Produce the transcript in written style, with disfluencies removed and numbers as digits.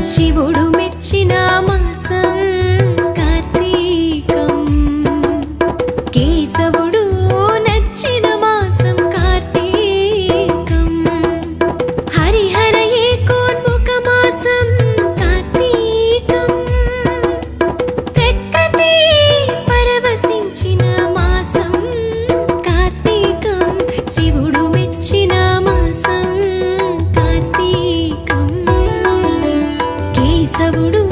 శివుడు మెచ్చిన మాసం కార్తీకం కేశవుడు నచ్చిన మాసం కార్తీకం హరిహర ఏకోన్ముఖ మాసం కార్తీకం ప్రకృతి పరవశించిన మాసం కార్తీకం శివుడు మెచ్చిన మాసం కార్తీకం కేశవుడు